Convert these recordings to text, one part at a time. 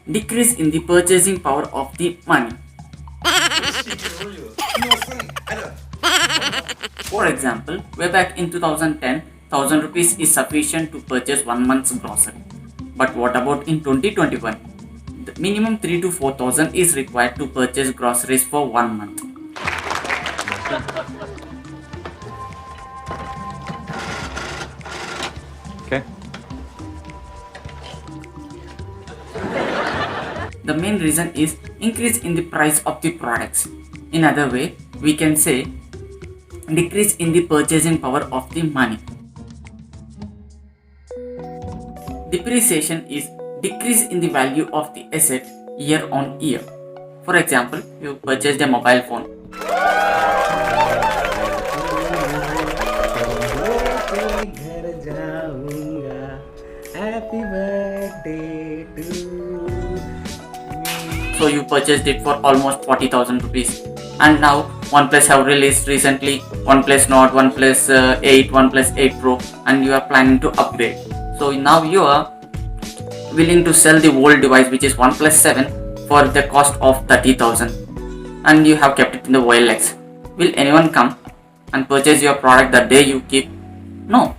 decrease in the purchasing power of the money. For example, way back in 2010, 1000 rupees is sufficient to purchase 1 month's grocery. But what about in 2021? The minimum 3 to 4000 is required to purchase groceries for 1 month. Okay. The main reason is increase in the price of the products. In other way, we can say decrease in the purchasing power of the money. Depreciation is decrease in the value of the asset year on year. For example, you purchased a mobile phone. Happy birthday to you. So you purchased it for almost 40,000 rupees. And now OnePlus have released recently OnePlus Nord, OnePlus 8, OnePlus 8 Pro, and you are planning to upgrade. So now you are willing to sell the old device, which is OnePlus 7, for the cost of 30,000, and you have kept it in the OLX. Will anyone come and purchase your product the day you keep? No,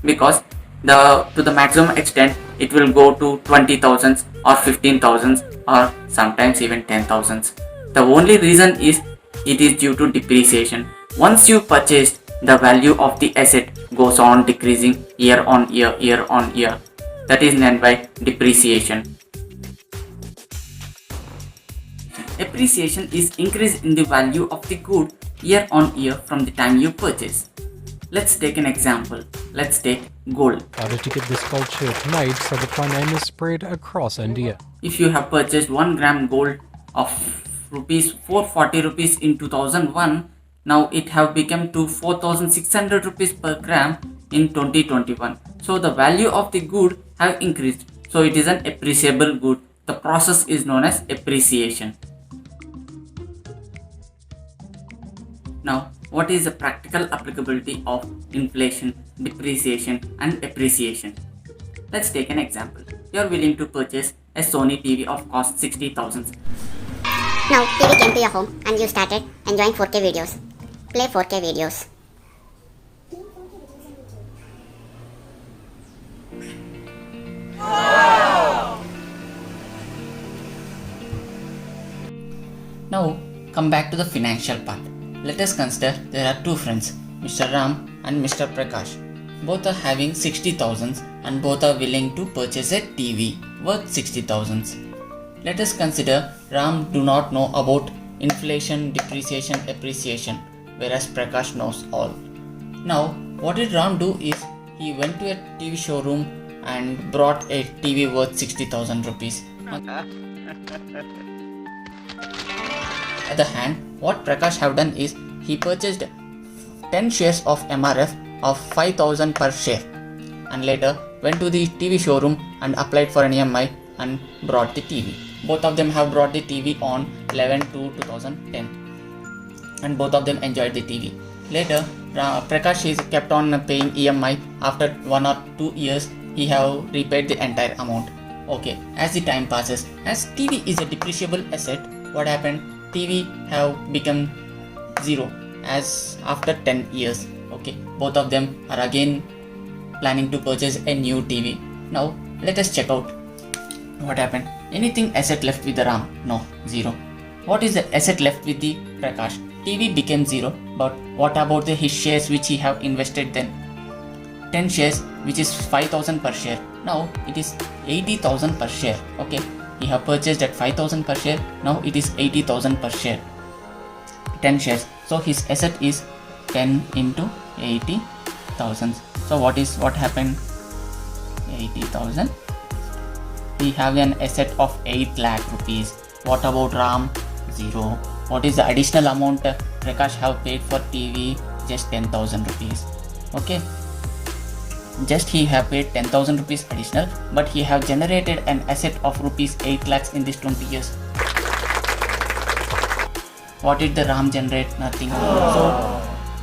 because to the maximum extent it will go to 20,000 or 15,000 or sometimes even 10,000. The only reason is it is due to depreciation. Once you purchased, the value of the asset goes on decreasing year on year. That is meant by depreciation. Appreciation is increase in the value of the good year on year from the time you purchase. Let's take an example. Let's take gold. Order to get this culture tonight so the fun name is spread across India. If you have purchased 1 gram gold of rupees 440 rupees in 2001, now it have become to 4600 rupees per gram in 2021. So the value of the good have increased. So it is an appreciable good. The process is known as appreciation. Now, what is the practical applicability of inflation, depreciation and appreciation? Let's take an example. You are willing to purchase a Sony TV of cost 60,000. Now TV came to your home and you started enjoying 4K videos. Play 4K videos. Now come back to the financial part. Let us consider there are two friends, Mr. Ram and Mr. Prakash. Both are having 60,000 and both are willing to purchase a TV worth 60,000. Let us consider Ram do not know about inflation, depreciation, appreciation, whereas Prakash knows all. Now what did Ram do is he went to a TV showroom and brought a TV worth 60,000 rupees. On the other hand, what Prakash have done is he purchased 10 shares of MRF of 5,000 per share and later went to the TV showroom and applied for an EMI and brought the TV. Both of them have brought the TV on 11/2/2010 and both of them enjoyed the TV. Later, Prakash is kept on paying EMI. After 1 or 2 years, he have repaid the entire amount. Okay, as the time passes, as TV is a depreciable asset, what happened? TV have become zero as after 10 years. Okay, both of them are again planning to purchase a new TV. Now let us check out what happened. Anything asset left with the Ram? No, zero. What is the asset left with the Prakash? TV became zero, but what about his shares which he have invested then? 10 shares, which is 5,000 per share. Now it is 80,000 per share. Okay, he have purchased at 5,000 per share. Now it is 80,000 per share. 10 shares. So his asset is 10 into 80,000. So what happened? 80,000. We have an asset of 8 lakh rupees. What about Ram? Zero. What is the additional amount Prakash have paid for TV? Just 10,000 rupees. Okay. Just he have paid 10,000 rupees additional, but he have generated an asset of rupees 8 lakhs in this 20 years. What did the Ram generate? Nothing. So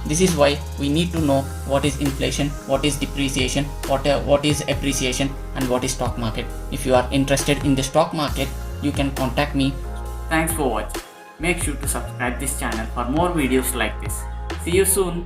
this is why we need to know what is inflation, what is depreciation, what is appreciation, and what is stock market. If you are interested in the stock market, you can contact me. Thanks for watching. Make sure to subscribe this channel for more videos like this. See you soon.